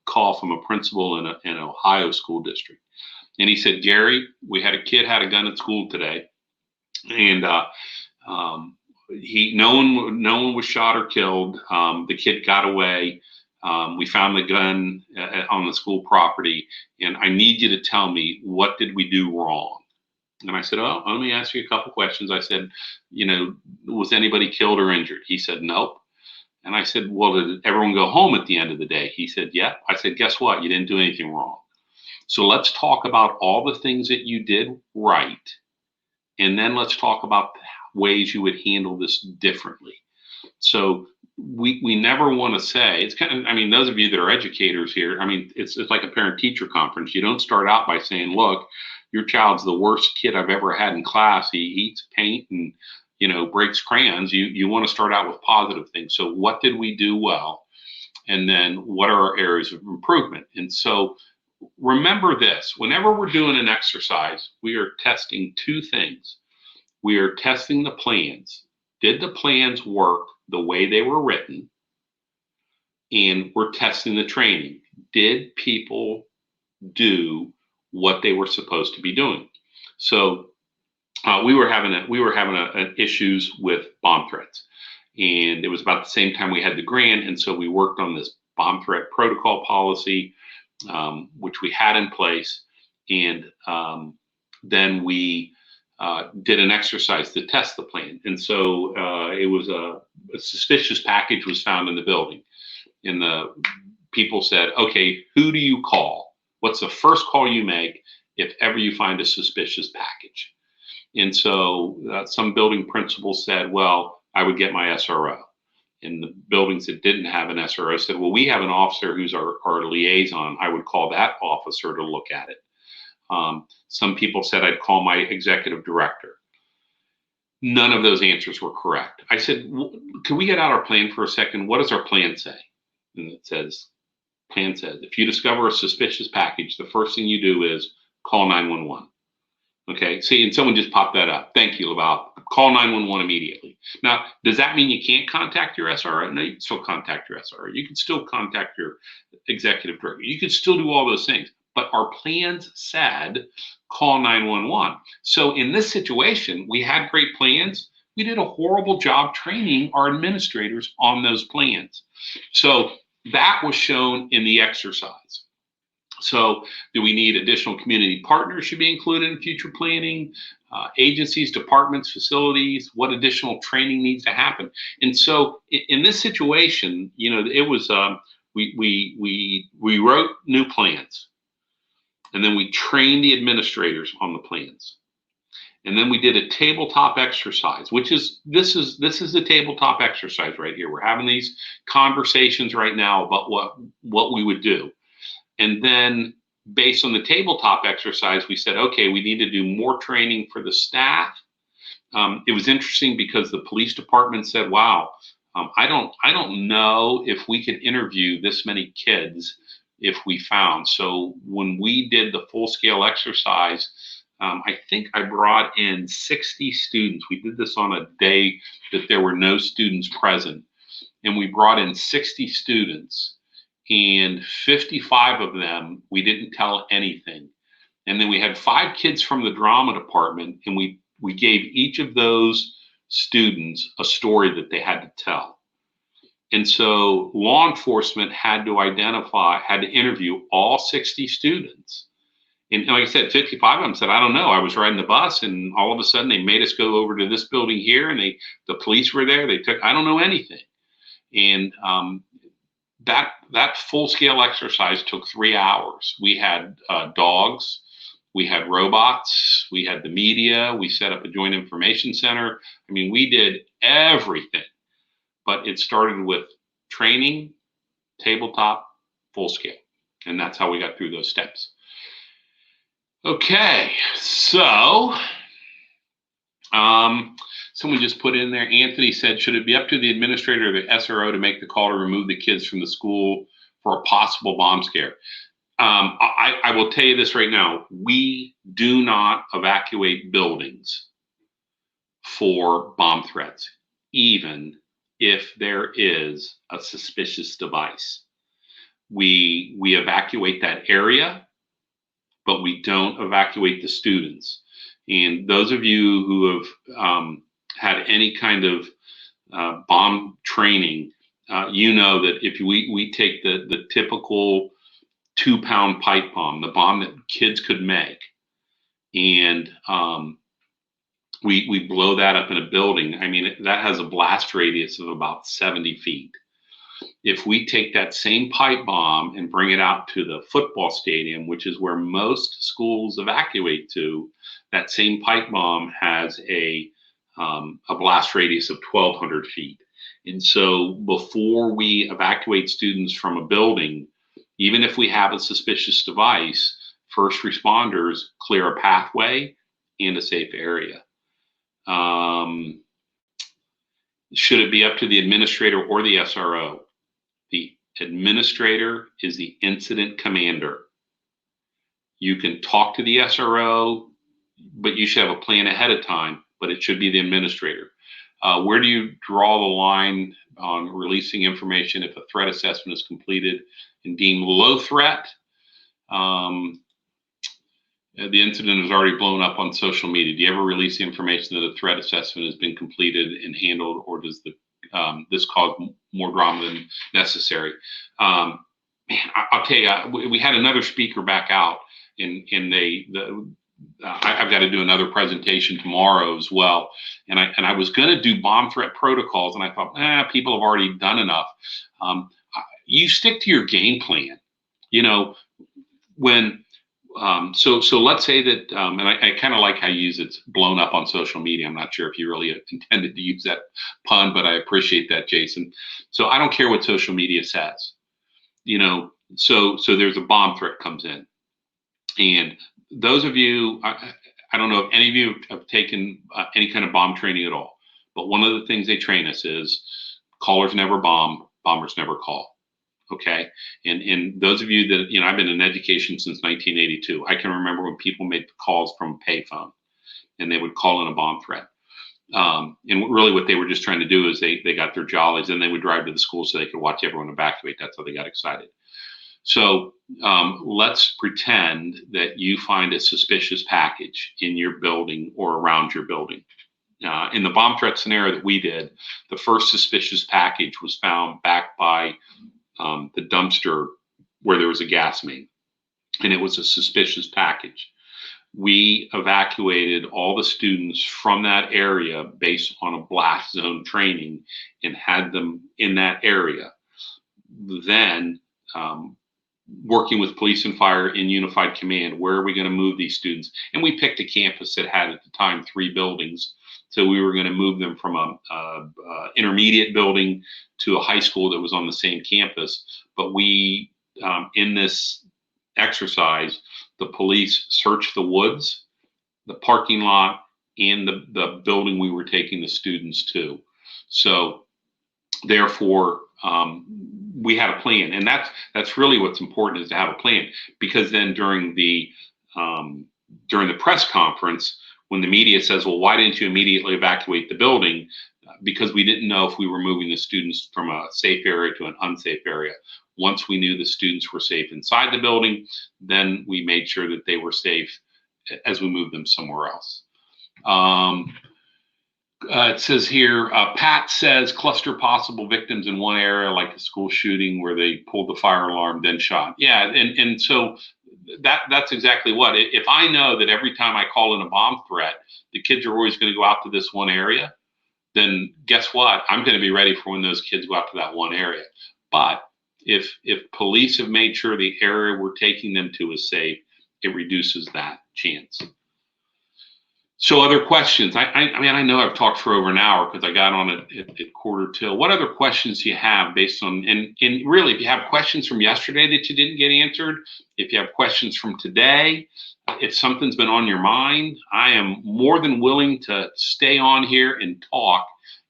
call from a principal in an Ohio school district. And he said, Gary, we had a kid had a gun at school today, and no one was shot or killed. The kid got away. We found the gun on the school property, and I need you to tell me, what did we do wrong? And I said, oh, let me ask you a couple questions. I said, was anybody killed or injured? He said, nope. And I said, well, did everyone go home at the end of the day? He said, yeah. I said, guess what? You didn't do anything wrong. So let's talk about all the things that you did right. And then let's talk about ways you would handle this differently. So we never want to say, it's kind of, those of you that are educators here, it's like a parent-teacher conference. You don't start out by saying, look, your child's the worst kid I've ever had in class. He eats paint and, breaks crayons. You want to start out with positive things. So what did we do well? And then what are our areas of improvement? And so remember this, whenever we're doing an exercise, we are testing 2 things. We are testing the plans. Did the plans work the way they were written? And we're testing the training. Did people do what they were supposed to be doing? So we were having issues with bomb threats, and it was about the same time we had the grant, and so we worked on this bomb threat protocol policy, which we had in place, and then we did an exercise to test the plan. And so it was a suspicious package was found in the building, and the people said, okay, who do you call? What's the first call you make if ever you find a suspicious package? And so some building principals said, well, I would get my SRO. And the buildings that didn't have an SRO said, well, we have an officer who's our liaison. I would call that officer to look at it. Some people said I'd call my executive director. None of those answers were correct. I said, can we get out our plan for a second? What does our plan say? And plan says, if you discover a suspicious package, the first thing you do is call 911. Okay, see, and someone just popped that up. Thank you, Laval. Call 911 immediately. Now, does that mean you can't contact your SRO? No, you can still contact your SRO. You can still contact your executive director. You can still do all those things. But our plans said call 911. So in this situation, we had great plans. We did a horrible job training our administrators on those plans. So that was shown in the exercise. So do we need additional community partners should be included in future planning? Agencies, departments, facilities, what additional training needs to happen? And so in this situation, it was, we wrote new plans, and then we trained the administrators on the plans. And then we did a tabletop exercise, which is this is the tabletop exercise right here. We're having these conversations right now about what we would do. And then based on the tabletop exercise, we said, okay, we need to do more training for the staff. It was interesting because the police department said, wow, I don't know if we could interview this many kids if we found. So when we did the full scale exercise, I think I brought in 60 students. We did this on a day that there were no students present. And we brought in 60 students, and 55 of them, we didn't tell anything. And then we had 5 kids from the drama department, and we gave each of those students a story that they had to tell. And so law enforcement had to interview all 60 students. And like I said, 55 of them said, I don't know. I was riding the bus, and all of a sudden they made us go over to this building here, and the police were there. I don't know anything. And that full scale exercise took 3 hours. We had dogs, we had robots, we had the media, we set up a joint information center. I mean, we did everything, but it started with training, tabletop, full scale. And that's how we got through those steps. Okay, so someone just put in there, Anthony said, should it be up to the administrator or the SRO to make the call to remove the kids from the school for a possible bomb scare? I will tell you this right now. We do not evacuate buildings for bomb threats, even if there is a suspicious device. We evacuate that area, but we don't evacuate the students. And those of you who have had any kind of bomb training, you know that if we take the typical 2-pound pipe bomb, the bomb that kids could make, and we blow that up in a building. I mean, that has a blast radius of about 70 feet. If we take that same pipe bomb and bring it out to the football stadium, which is where most schools evacuate to, that same pipe bomb has a blast radius of 1,200 feet. And so before we evacuate students from a building, even if we have a suspicious device, first responders clear a pathway and a safe area. Should it be up to the administrator or the SRO? The administrator is the incident commander. You can talk to the SRO, but you should have a plan ahead of time, but it should be the administrator. Where do you draw the line on releasing information if a threat assessment is completed and deemed low threat? The incident is already blown up on social media. Do you ever release the information that a threat assessment has been completed and handled, or does this cause more drama than necessary? Man, I'll tell you, we had another speaker back out, and I've got to do another presentation tomorrow as well. And I was going to do bomb threat protocols, and I thought, people have already done enough. You stick to your game plan. When so let's say that, and I kind of like how you use it's blown up on social media. I'm not sure if you really intended to use that pun, but I appreciate that, Jason. So I don't care what social media says, so there's a bomb threat comes in. And those of you, I don't know if any of you have taken any kind of bomb training at all, but one of the things they train us is callers never bomb, bombers never call. Okay. And those of you that, I've been in education since 1982. I can remember when people made calls from a payphone and they would call in a bomb threat. And really what they were just trying to do is they got their jollies, and they would drive to the school so they could watch everyone evacuate. That's how they got excited. So let's pretend that you find a suspicious package in your building or around your building. In the bomb threat scenario that we did, the first suspicious package was found back by the dumpster where there was a gas main, and it was a suspicious package. We evacuated all the students from that area based on a blast zone training and had them in that area. Then, working with police and fire in unified command, where are we going to move these students? And we picked a campus that had at the time 3 buildings. So we were going to move them from a intermediate building to a high school that was on the same campus. But we, in this exercise, the police searched the woods, the parking lot, and the building we were taking the students to. So therefore, we had a plan, and that's really what's important, is to have a plan, because then during the press conference, when the media says, well, why didn't you immediately evacuate the building? Because we didn't know if we were moving the students from a safe area to an unsafe area. Once we knew the students were safe inside the building, then we made sure that they were safe as we moved them somewhere else. It says here, Pat says cluster possible victims in one area, like a school shooting where they pulled the fire alarm, then shot. Yeah, and so that's exactly what. If I know that every time I call in a bomb threat, the kids are always going to go out to this one area, then guess what? I'm going to be ready for when those kids go out to that one area. But if police have made sure the area we're taking them to is safe, it reduces that chance. So other questions? I mean, I know I've talked for over an hour because I got on at 1:45. What other questions do you have based on, and really, if you have questions from yesterday that you didn't get answered, if you have questions from today, if something's been on your mind, I am more than willing to stay on here and talk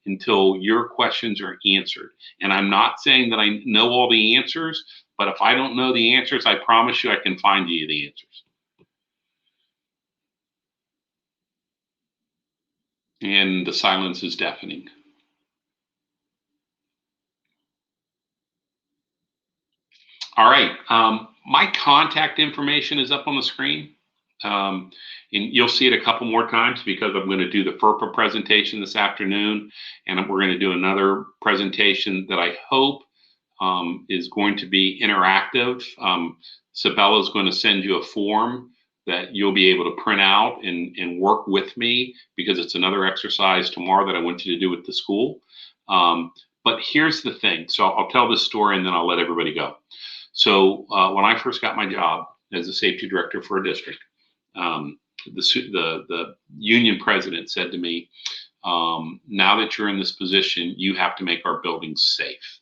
until your questions are answered. And I'm not saying that I know all the answers, but if I don't know the answers, I promise you I can find you the answers. And the silence is deafening. All right. My contact information is up on the screen. And you'll see it a couple more times because I'm going to do the FERPA presentation this afternoon. And we're going to do another presentation that I hope is going to be interactive. Sabella is going to send you a form that you'll be able to print out and work with me, because it's another exercise tomorrow that I want you to do with the school. But here's the thing. So I'll tell this story and then I'll let everybody go. So when I first got my job as a safety director for a district, the union president said to me, now that you're in this position, you have to make our buildings safe.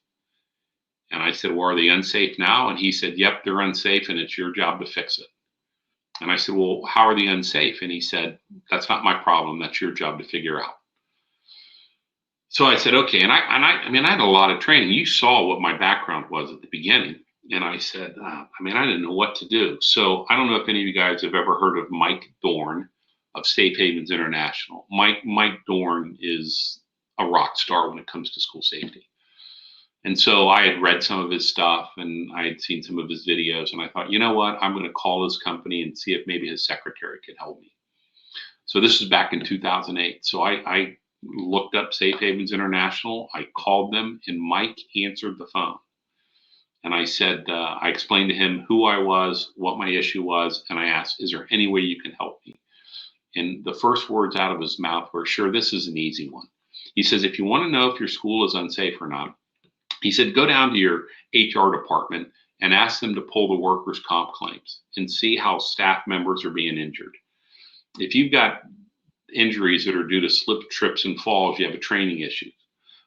And I said, well, are they unsafe now? And he said, yep, they're unsafe and it's your job to fix it. And I said, well, how are they unsafe? And he said, that's not my problem. That's your job to figure out. So I said, okay. And I mean, I had a lot of training. You saw what my background was at the beginning. And I said, I mean, I didn't know what to do. So I don't know if any of you guys have ever heard of Mike Dorn of Safe Havens International. Mike Dorn is a rock star when it comes to school safety. And so I had read some of his stuff and I had seen some of his videos, and I thought, you know what, I'm going to call his company and see if maybe his secretary could help me. So this was back in 2008. So I looked up Safe Havens International. I called them and Mike answered the phone. And I said, I explained to him who I was, what my issue was, and I asked, is there any way you can help me? And the first words out of his mouth were, sure, this is an easy one. He says, if you want to know if your school is unsafe or not, he said, go down to your HR department and ask them to pull the workers' comp claims and see how staff members are being injured. If you've got injuries that are due to slip, trips, and falls, you have a training issue.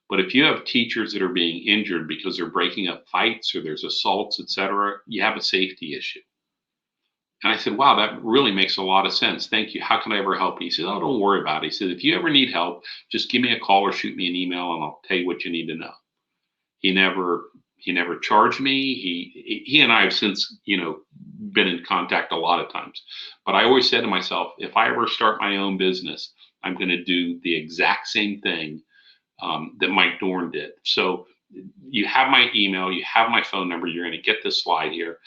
But if you have teachers that are being injured because they're breaking up fights or there's assaults, etc., you have a safety issue. And I said, wow, that really makes a lot of sense. Thank you. How can I ever help you? He said, oh, don't worry about it. He said, if you ever need help, just give me a call or shoot me an email and I'll tell you what you need to know. He never charged me. He and I have since, been in contact a lot of times. But I always said to myself, if I ever start my own business, I'm going to do the exact same thing that Mike Dorn did. So you have my email, you have my phone number. You're going to get this slide here.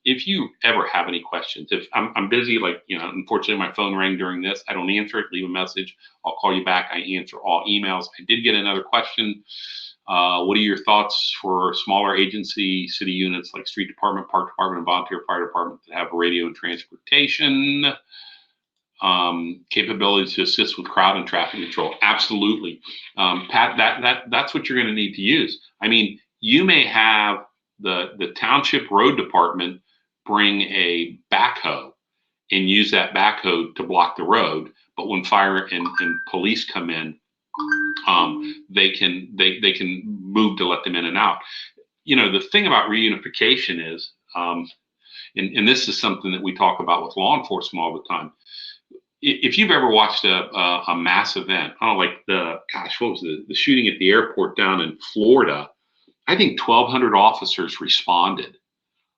If you ever have any questions, if I'm busy, unfortunately my phone rang during this, I don't answer it. Leave a message. I'll call you back. I answer all emails. I did get another question What are your thoughts for smaller agency city units like street department, park department, and volunteer fire department that have radio and transportation capabilities to assist with crowd and traffic control? Absolutely. Pat, that's what you're going to need to use. I mean, you may have the township road department bring a backhoe and use that backhoe to block the road, but when fire and police come in, they can move to let them in and out. You know, the thing about reunification is, and this is something that we talk about with law enforcement all the time. If you've ever watched a mass event, like what was the shooting at the airport down in Florida? I think 1,200 officers responded.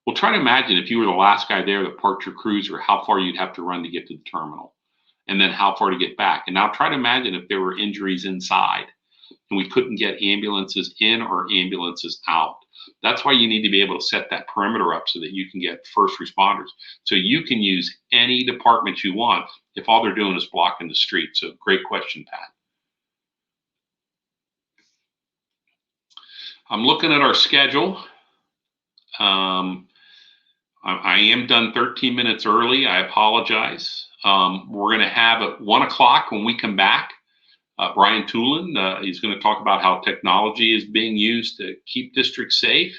Well, try to imagine if you were the last guy there that parked your cruiser, how far you'd have to run to get to the terminal, and then how far to get back. And now try to imagine if there were injuries inside and we couldn't get ambulances in or ambulances out. That's why you need to be able to set that perimeter up so that you can get first responders. So you can use any department you want if all they're doing is blocking the street. So great question, Pat. I'm looking at our schedule. I am done 13 minutes early. I apologize. We're going to have at 1 o'clock when we come back, Brian Tulin, he's going to talk about how technology is being used to keep districts safe.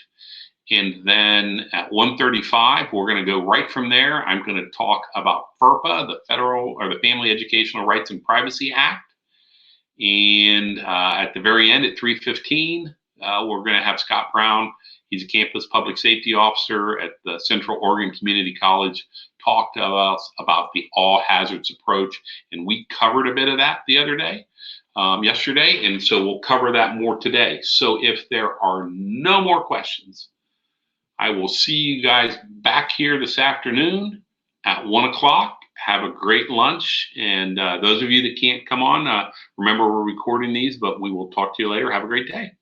And then at 1:35, we're going to go right from there. I'm going to talk about FERPA, the Federal or the Family Educational Rights and Privacy Act. And at the very end, at 3:15, we're going to have Scott Brown. He's a campus public safety officer at the Central Oregon Community College, talk to us about the all hazards approach. And we covered a bit of that the other day, yesterday. And so we'll cover that more today. So if there are no more questions, I will see you guys back here this afternoon at 1 o'clock. Have a great lunch. And those of you that can't come on, remember we're recording these, but we will talk to you later. Have a great day.